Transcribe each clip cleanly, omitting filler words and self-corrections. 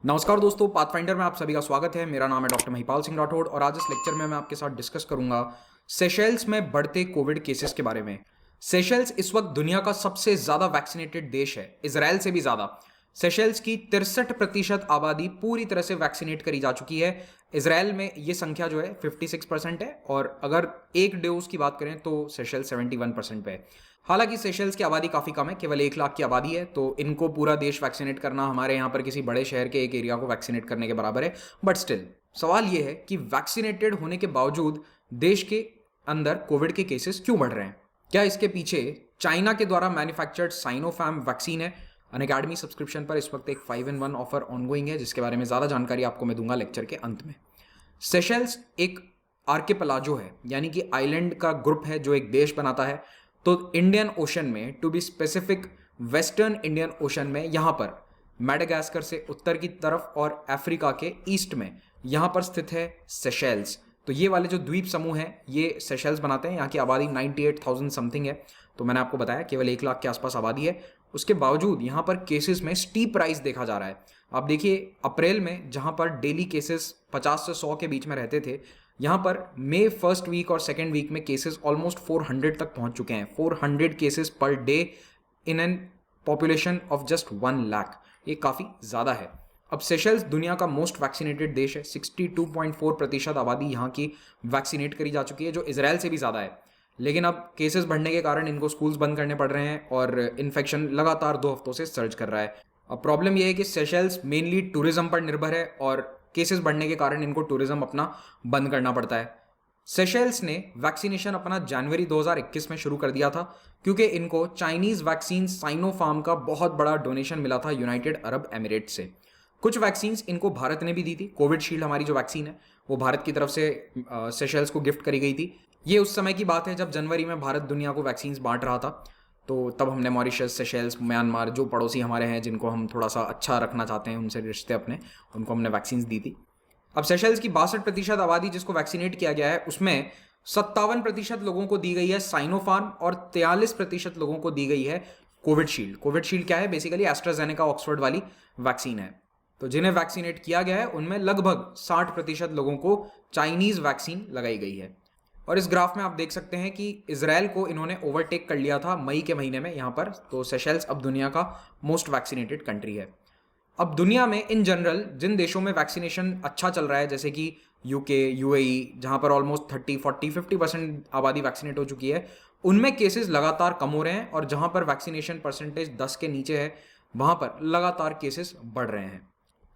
नमस्कार दोस्तों, पाथफाइंडर में आप सभी का स्वागत है। मेरा नाम है डॉक्टर महिपाल सिंह राठौड़ और आज इस लेक्चर में मैं आपके साथ डिस्कस करूंगा सेशेल्स में बढ़ते कोविड केसेस के बारे में। सेशेल्स इस वक्त दुनिया का सबसे ज्यादा वैक्सीनेटेड देश है, इजराइल से भी ज्यादा। सेशेल्स की 63% आबादी पूरी तरह से वैक्सीनेट करी जा चुकी है। इजराइल में ये संख्या जो है 56% है और अगर एक डोज की बात करें तो सेशेल्स 71% पे है। हालांकि सेशेल्स की आबादी काफ़ी कम है, केवल 1 लाख की आबादी है, तो इनको पूरा देश वैक्सीनेट करना हमारे यहाँ पर किसी बड़े शहर के एक एरिया को वैक्सीनेट करने के बराबर है। बट स्टिल सवाल ये है कि वैक्सीनेटेड होने के बावजूद देश के अंदर कोविड के केसेस क्यों बढ़ रहे हैं? क्या इसके पीछे चाइना के द्वारा मैन्युफैक्चर्ड साइनोफैर्म वैक्सीन है? अनअकैडमी सब्सक्रिप्शन पर इस वक्त एक 5-in-1 ऑफर ऑनगोइंग है, जिसके बारे में ज़्यादा जानकारी आपको मैं दूंगा लेक्चर के अंत में। सेशेल्स एक आर्किपेलागो है, यानी कि आइलैंड का ग्रुप है जो एक देश बनाता है। तो इंडियन ओशन में, to be specific western Indian Ocean में, यहाँ पर मैडागास्कर से उत्तर की तरफ और अफ्रीका के ईस्ट में यहाँ पर स्थित है सेशेल्स। तो ये वाले जो द्वीप समूह हैं ये सेशेल्स बनाते हैं। यहाँ की आबादी 98,000 समथिंग है। तो मैंने आपको बताया केवल 1 लाख के आसपास आबादी है। उसके बावजूद यहाँ पर केसेस में स्टीप राइज देखा जा रहा है। आप देखिए, अप्रैल में जहाँ पर डेली केसेस 50 से 100 के बीच में रहते थे, यहाँ पर मई फर्स्ट वीक और सेकेंड वीक में केसेस ऑलमोस्ट 400 तक पहुँच चुके हैं। 400 cases per day in an population of just 1 lakh. ये काफ़ी ज़्यादा है। अब सेशेल्स दुनिया का मोस्ट वैक्सीनेटेड देश है। 62.4% आबादी यहाँ की वैक्सीनेट करी जा चुकी है, जो इजराइल से भी ज़्यादा है। लेकिन अब केसेस बढ़ने के कारण इनको स्कूल्स बंद करने पड़ रहे हैं और इन्फेक्शन लगातार 2 हफ्तों से सर्ज कर रहा है। अब प्रॉब्लम यह है कि सेशेल्स मेनली टूरिज्म पर निर्भर है और केसेस बढ़ने के कारण इनको टूरिज्म अपना बंद करना पड़ता है। सेशेल्स ने वैक्सीनेशन अपना जनवरी 2021 में शुरू कर दिया था, क्योंकि इनको चाइनीज वैक्सीन साइनोफार्म का बहुत बड़ा डोनेशन मिला था यूनाइटेड अरब एमिरेट से। कुछ वैक्सीन्स इनको भारत ने भी दी थी। कोविडशील्ड हमारी जो वैक्सीन है वो भारत की तरफ से सेशेल्स को गिफ्ट करी गई थी। ये उस समय की बात है जब जनवरी में भारत दुनिया को वैक्सीन्स बांट रहा था। तो तब हमने मॉरिशस, सेशेल्स, म्यांमार, जो पड़ोसी हमारे हैं जिनको हम थोड़ा सा अच्छा रखना चाहते हैं, उनसे रिश्ते अपने, उनको हमने वैक्सीन्स दी थी। अब सेशेल्स की 62% आबादी जिसको वैक्सीनेट किया गया है, उसमें 57% लोगों को दी गई है साइनोफार्म और 43% लोगों को दी गई है कोविडशील्ड। कोविडशील्ड क्या है? बेसिकली एस्ट्राजेनेका ऑक्सफोर्ड वाली वैक्सीन है। तो जिन्हें वैक्सीनेट किया गया है उनमें लगभग 60% लोगों को चाइनीज वैक्सीन लगाई गई है। और इस ग्राफ में आप देख सकते हैं कि इजराइल को इन्होंने ओवरटेक कर लिया था मई के महीने में यहाँ पर। तो सेशेल्स अब दुनिया का मोस्ट वैक्सीनेटेड कंट्री है। अब दुनिया में इन जनरल जिन देशों में वैक्सीनेशन अच्छा चल रहा है, जैसे कि यूके, यूएई, जहाँ पर ऑलमोस्ट 30, 40, 50% आबादी वैक्सीनेट हो चुकी है, उनमें केसेस लगातार कम हो रहे हैं। और जहाँ पर वैक्सीनेशन परसेंटेज 10 के नीचे है, वहाँ पर लगातार केसेस बढ़ रहे हैं।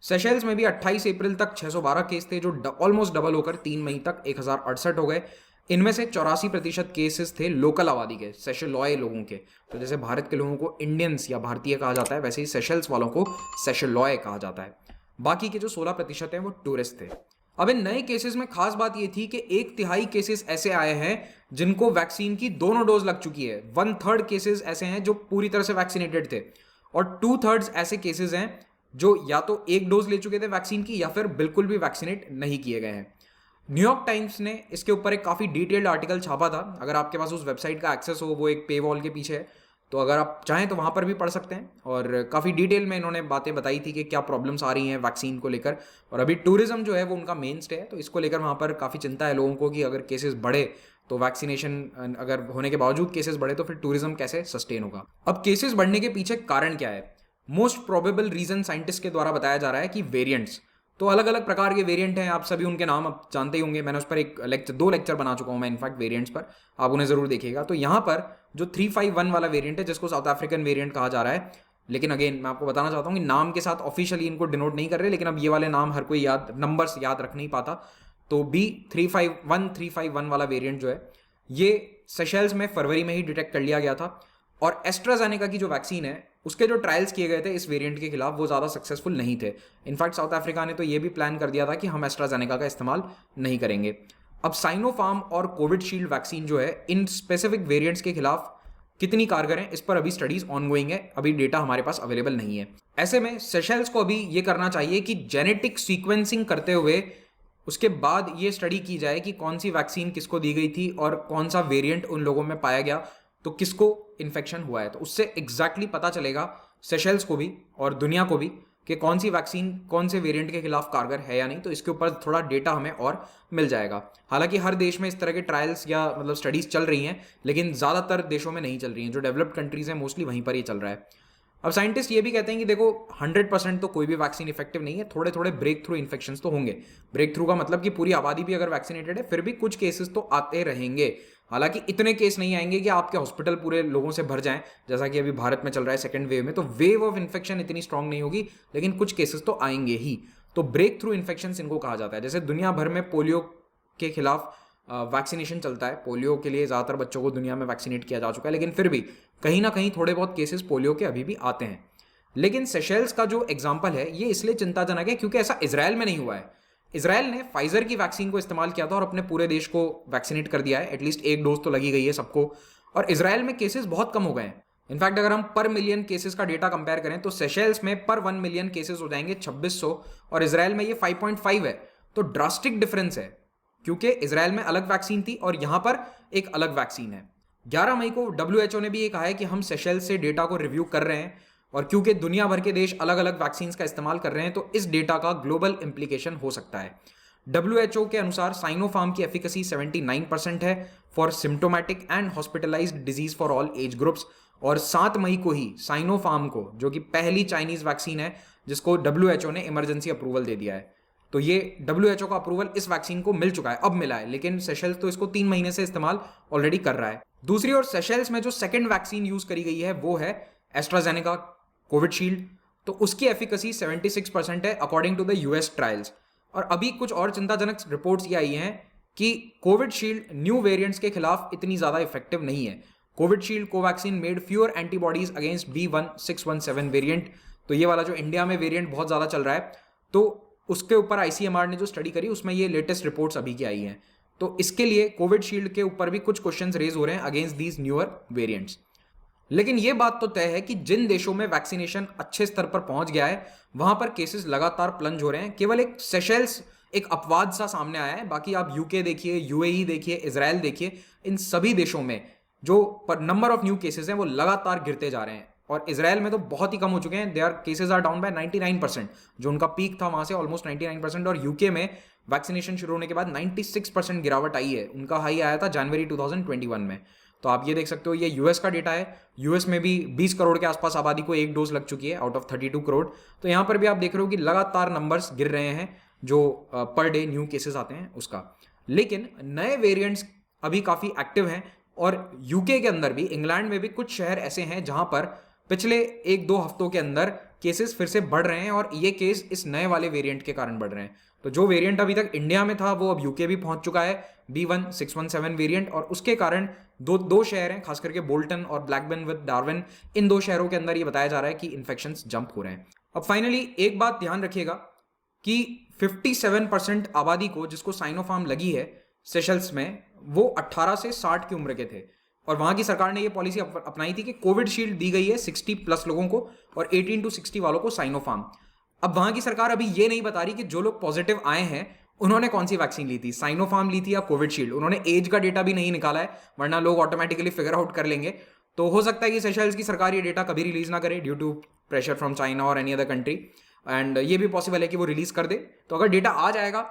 सेशेल्स में भी 28 अप्रैल तक 612 केस थे, जो ऑलमोस्ट डबल होकर 3 मई तक 1068 हो गए। इनमें से 84% केसेस थे लोकल आबादी के, सेशेलॉय लोगों के। तो जैसे भारत के लोगों को इंडियंस या भारतीय कहा जाता है, वैसे ही सेशेल्स वालों को सेशेलॉय कहा जाता है। बाकी के जो 16% हैं वो टूरिस्ट थे। अब इन नए केसेस में खास बात ये थी कि 1/3 केसेस ऐसे आए हैं जिनको वैक्सीन की दोनों डोज लग चुकी है। 1/3 केसेस ऐसे हैं जो पूरी तरह से वैक्सीनेटेड थे और 2/3 ऐसे केसेस हैं जो या तो एक डोज ले चुके थे वैक्सीन की या फिर बिल्कुल भी वैक्सीनेट नहीं किए गए हैं। न्यूयॉर्क टाइम्स ने इसके ऊपर एक काफ़ी डिटेल्ड आर्टिकल छापा था। अगर आपके पास उस वेबसाइट का एक्सेस हो, वो एक पे वॉल के पीछे है, तो अगर आप चाहें तो वहाँ पर भी पढ़ सकते हैं। और काफ़ी डिटेल में इन्होंने बातें बताई थी कि क्या प्रॉब्लम्स आ रही हैं वैक्सीन को लेकर। और अभी टूरिज्म जो है वो उनका मेन स्टे है, तो इसको लेकर वहाँ पर काफ़ी चिंता है लोगों को कि अगर केसेस बढ़े तो वैक्सीनेशन अगर होने के बावजूद केसेस बढ़े तो फिर टूरिज्म कैसे सस्टेन होगा। अब केसेस बढ़ने के पीछे कारण क्या है? मोस्ट प्रोबेबल रीजन साइंटिस्ट के द्वारा बताया जा रहा है कि वेरिएंट्स। तो अलग अलग प्रकार के वेरिएंट हैं, आप सभी उनके नाम अब जानते ही होंगे। मैंने उस पर एक लेक्चर, 2 लेक्चर बना चुका हूं मैं इनफैक्ट वेरिएंट्स पर, आप उन्हें जरूर देखिएगा। तो यहाँ पर जो 351 वाला वेरिएंट है, जिसको साउथ अफ्रीकन वेरिएंट कहा जा रहा है, लेकिन अगेन मैं आपको बताना चाहता हूँ कि नाम के साथ ऑफिशियली इनको डिनोट नहीं कर रहे, लेकिन अब ये वाले नाम हर कोई नंबर्स याद रख नहीं पाता। तो B351 वाला वेरिएंट जो है, ये सेशेल्स में फरवरी में ही डिटेक्ट कर लिया गया था। और एस्ट्राजेनेका की जो वैक्सीन है, उसके जो ट्रायल्स किए गए थे इस वेरिएंट के खिलाफ, वो ज़्यादा सक्सेसफुल नहीं थे। इनफैक्ट साउथ अफ्रीका ने तो ये भी प्लान कर दिया था कि हम एस्ट्राजेनेका का इस्तेमाल नहीं करेंगे। अब साइनोफार्म और कोविडशील्ड वैक्सीन जो है, इन स्पेसिफिक वेरिएंट्स के खिलाफ कितनी कारगर है, इस पर अभी स्टडीज ऑनगोइंग है, अभी डेटा हमारे पास अवेलेबल नहीं है। ऐसे में सेशेल्स को अभी ये करना चाहिए कि जेनेटिक सीक्वेंसिंग करते हुए उसके बाद ये स्टडी की जाए कि कौन सी वैक्सीन किसको दी गई थी और कौन सा वेरिएंट उन लोगों में पाया गया, तो किसको इन्फेक्शन हुआ है। तो उससे एग्जैक्टली पता चलेगा सेशेल्स को भी और दुनिया को भी कि कौन सी वैक्सीन कौन से वेरिएंट के खिलाफ कारगर है या नहीं, तो इसके ऊपर थोड़ा डेटा हमें और मिल जाएगा। हालांकि हर देश में इस तरह के ट्रायल्स या मतलब स्टडीज चल रही हैं, लेकिन ज़्यादातर देशों में नहीं चल रही हैं। जो डेवलप्ड कंट्रीज़ हैं मोस्टली वहीं पर ये चल रहा है। अब साइंटिस्ट ये भी कहते हैं कि देखो 100% तो कोई भी वैक्सीन इफेक्टिव नहीं है, थोड़े थोड़े ब्रेक थ्रू इन्फेक्शंस तो होंगे। ब्रेक थ्रू का मतलब कि पूरी आबादी भी अगर वैक्सीनेटेड है फिर भी कुछ केसेस तो आते रहेंगे। हालांकि इतने केस नहीं आएंगे कि आपके हॉस्पिटल पूरे लोगों से भर जाएं, जैसा कि अभी भारत में चल रहा है सेकंड वेव में। तो वेव ऑफ इन्फेक्शन इतनी स्ट्रांग नहीं होगी, लेकिन कुछ केसेस तो आएंगे ही। तो ब्रेक थ्रू इन्फेक्शन इनको कहा जाता है। जैसे दुनिया भर में पोलियो के खिलाफ वैक्सीनेशन चलता है, पोलियो के लिए ज़्यादातर बच्चों को दुनिया में वैक्सीनेट किया जा चुका है, लेकिन फिर भी कहीं ना कहीं थोड़े बहुत केसेस पोलियो के अभी भी आते हैं। लेकिन सेशेल्स का जो एग्जाम्पल है ये इसलिए चिंताजनक है क्योंकि ऐसा इजराइल में नहीं हुआ है। इजराइल ने फाइजर की वैक्सीन को इस्तेमाल किया था और अपने पूरे देश को वैक्सीनेट कर दिया है। एटलीस्ट एक डोज तो लगी गई है सबको, और इजराइल में केसेस बहुत कम हो गए हैं। इनफैक्ट अगर हम पर मिलियन केसेस का डेटा कंपेयर करें तो सेशेल्स में पर 1 मिलियन केसेस हो जाएंगे 2600, और इजराइल में ये 5.5 है। तो ड्रास्टिक डिफरेंस है, क्योंकि इजराइल में अलग वैक्सीन थी और यहां पर एक अलग वैक्सीन है। 11 मई को WHO ने भी ये कहा है कि हम सेशेल्स से डेटा को रिव्यू कर रहे हैं, और क्योंकि दुनिया भर के देश अलग अलग वैक्सीन का इस्तेमाल कर रहे हैं तो इस डेटा का ग्लोबल इंप्लीकेशन हो सकता है। WHO के अनुसार साइनोफार्म की एफिकेसी 79% है for symptomatic and hospitalised disease for all age groups. और 7 मई को ही साइनोफार्म को, जो कि पहली चाइनीज वैक्सीन है जिसको WHO ने इमरजेंसी अप्रूवल दे दिया है, तो ये WHO का अप्रूवल इस वैक्सीन को मिल चुका है, अब मिला है। लेकिन सेशेल्स तो इसको 3 महीने से इस्तेमाल ऑलरेडी कर रहा है। दूसरी ओर सेशेल्स में जो सेकेंड वैक्सीन यूज करी गई है वो है एस्ट्राजेनेका कोविडशील्ड। तो उसकी एफिकेसी 76% है according to the US trials. और अभी कुछ और चिंताजनक रिपोर्ट्स ये आई हैं कि कोविडशील्ड न्यू वेरिएंट्स के खिलाफ इतनी ज्यादा इफेक्टिव नहीं है। Covishield Covaxin made fewer antibodies against B1617 variant. तो ये वाला जो इंडिया में वेरिएंट बहुत ज्यादा चल रहा है, तो उसके ऊपर ICMR ने जो स्टडी करी उसमें ये लेटेस्ट रिपोर्ट्स अभी की आई हैं। तो इसके लिए कोविडशील्ड के ऊपर भी कुछ क्वेश्चंस रेज हो रहे हैं अगेंस्ट दीज न्यूअर वेरिएंट्स। लेकिन यह बात तो तय है कि जिन देशों में वैक्सीनेशन अच्छे स्तर पर पहुंच गया है वहां पर केसेस लगातार प्लंज हो रहे हैं। केवल एक सेशेल्स एक अपवाद सा सामने आया है, बाकी आप UK देखिए, UAE देखिए, इजराइल देखिए, इन सभी देशों में जो नंबर ऑफ न्यू केसेस हैं वो लगातार गिरते जा रहे हैं। और इजराइल में तो बहुत ही कम हो चुके हैं, their cases are down by 99%, जो उनका पीक था वहां से ऑलमोस्ट 99%। और UK में वैक्सीनेशन शुरू होने के बाद 96% गिरावट आई है, उनका हाई आया था जनवरी 2021 में। तो आप ये देख सकते हो, ये US का डेटा है। US में भी 20 करोड़ के आसपास आबादी को एक डोज लग चुकी है आउट ऑफ 32 करोड़। तो यहाँ पर भी आप देख रहे हो कि लगातार नंबर्स गिर रहे हैं जो पर डे न्यू केसेस आते हैं उसका। लेकिन नए वेरिएंट्स अभी काफ़ी एक्टिव हैं, और UK के अंदर भी, इंग्लैंड में भी कुछ शहर ऐसे हैं जहां पर पिछले 1-2 हफ्तों के अंदर केसेस फिर से बढ़ रहे हैं, और ये केस इस नए वाले वेरिएंट के कारण बढ़ रहे हैं। तो जो वेरिएंट अभी तक इंडिया में था वो अब UK भी पहुंच चुका है, B1617 वेरिएंट। और उसके कारण दो शहर हैं, खास करके बोल्टन और ब्लैकबर्न विद डार्विन, इन 2 शहरों के अंदर ये बताया जा रहा है कि इन्फेक्शंस जंप हो रहे हैं। अब फाइनली एक बात ध्यान रखिएगा कि 57% आबादी को जिसको साइनोफार्म लगी है सेशेल्स में, वो 18 से 60 की उम्र के थे। और वहां की सरकार ने ये पॉलिसी अपनाई थी कि कोविडशील्ड दी गई है 60+ लोगों को और 18 to 60 वालों को साइनोफार्म। अब वहां की सरकार अभी ये नहीं बता रही कि जो लोग पॉजिटिव आए हैं उन्होंने कौन सी वैक्सीन ली थी, साइनोफार्म ली थी या कोविडशील्ड। उन्होंने एज का डेटा भी नहीं निकाला है, वरना लोग ऑटोमेटिकली फिगर आउट कर लेंगे। तो हो सकता है कि सेशेल्स की सरकार ये डेटा कभी रिलीज ना करे due to pressure from China और एनी अदर कंट्री, एंड ये भी पॉसिबल है कि वो रिलीज कर दे। तो अगर डेटा आ जाएगा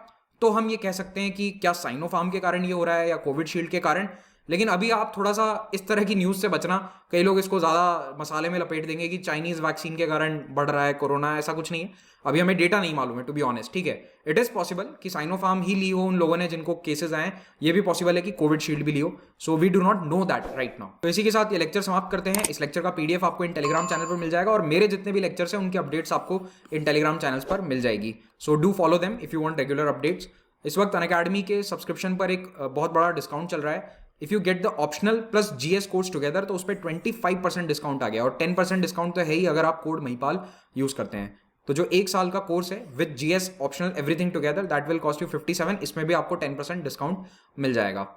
तो हम ये कह सकते हैं कि क्या साइनोफार्म के कारण ये हो रहा है या कोविडशील्ड के कारण। लेकिन अभी आप थोड़ा सा इस तरह की न्यूज़ से बचना, कई लोग इसको ज़्यादा मसाले में लपेट देंगे कि चाइनीज़ वैक्सीन के कारण बढ़ रहा है कोरोना, ऐसा कुछ नहीं है। अभी हमें डेटा नहीं मालूम है टू बी ऑनेस्ट, ठीक है। इट इज़ पॉसिबल कि साइनोफार्म ही ली हो उन लोगों ने जिनको केसेस आए, ये भी पॉसिबल है कि कोविडशील्ड भी ली हो। So we do not know that right now. तो इसी के साथ ये लेक्चर समाप्त करते हैं। इस लेक्चर का PDF आपको इन टेलीग्राम चैनल पर मिल जाएगा, और मेरे जितने भी लेक्चर्स हैं उनकी अपडेट्स आपको इन टेलीग्राम चैनल्स पर मिल जाएगी। So do follow them if you want regular updates. इस वक्त अनअकैडमी के सब्सक्रिप्शन पर एक बहुत बड़ा डिस्काउंट चल रहा है। If you get the optional plus GS course together तो उस पर 25% डिस्काउंट आ गया, और 10% डिस्काउंट तो है ही अगर आप कोड महिपाल यूज़ करते हैं। तो जो 1 साल का कोर्स है with GS optional everything together that will cost you 57, इसमें भी आपको 10% डिस्काउंट मिल जाएगा।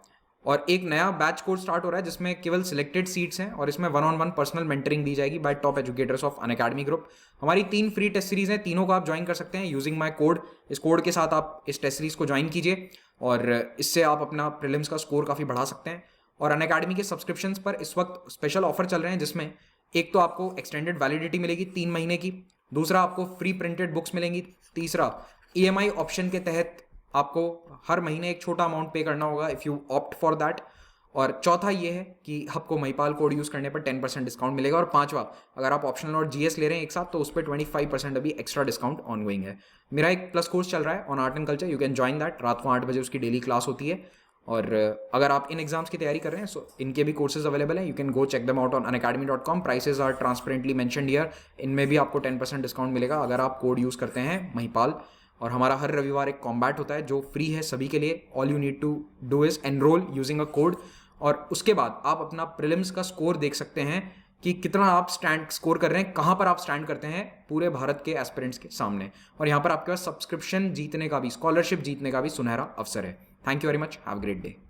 और एक नया बैच कोर्स स्टार्ट हो रहा है जिसमें केवल सिलेक्टेड सीट्स हैं, और इसमें 1-on-1 पर्सनल मेंटरिंग दी जाएगी bye top educators of Unacademy group. हमारी 3 फ्री टेस्ट सीरीज हैं, तीनों को आप ज्वाइन कर सकते हैं यूजिंग माय कोड। इस कोड के साथ आप इस टेस्ट सीरीज को ज्वाइन कीजिए, और इससे आप अपना प्रीलिम्स का स्कोर काफ़ी बढ़ा सकते हैं। और अनअकैडमी के सब्सक्रिप्शंस पर इस वक्त स्पेशल ऑफर चल रहे हैं, जिसमें एक तो आपको एक्सटेंडेड वैलिडिटी मिलेगी 3 महीने की, दूसरा, आपको फ्री प्रिंटेड बुक्स मिलेंगी। तीसरा, EMI ऑप्शन के तहत आपको हर महीने एक छोटा अमाउंट पे करना होगा if you opt for that. और चौथा ये है कि आपको महिपाल कोड यूज़ करने पर 10% डिस्काउंट मिलेगा। और पांचवा, अगर आप ऑप्शनल और GS ले रहे हैं एक साथ तो उस पर 25% अभी एक्स्ट्रा डिस्काउंट ऑनगोइंग है। मेरा एक प्लस कोर्स चल रहा है on art and culture, you can join that. रात को 8 बजे उसकी डेली क्लास होती है। और अगर आप इन एग्जाम्स की तैयारी कर रहे हैं सो इनके भी कोर्सेज अवेलेबल हैं, you can go check them out on unacademy.com। Prices are transparently mentioned here. इनमें भी आपको 10% डिस्काउंट मिलेगा अगर आप कोड यूज़ करते हैं महिपाल। और हमारा हर रविवार एक कॉम्बैट होता है जो फ्री है सभी के लिए। All you need to do is enroll using a code. और उसके बाद आप अपना प्रीलिम्स का स्कोर देख सकते हैं कि कितना आप स्टैंड स्कोर कर रहे हैं, कहाँ पर आप स्टैंड करते हैं पूरे भारत के एस्पिरेंट्स के सामने। और यहाँ पर आपके पास सब्सक्रिप्शन जीतने का भी, स्कॉलरशिप जीतने का भी सुनहरा अवसर है। Thank you very much, have a great day.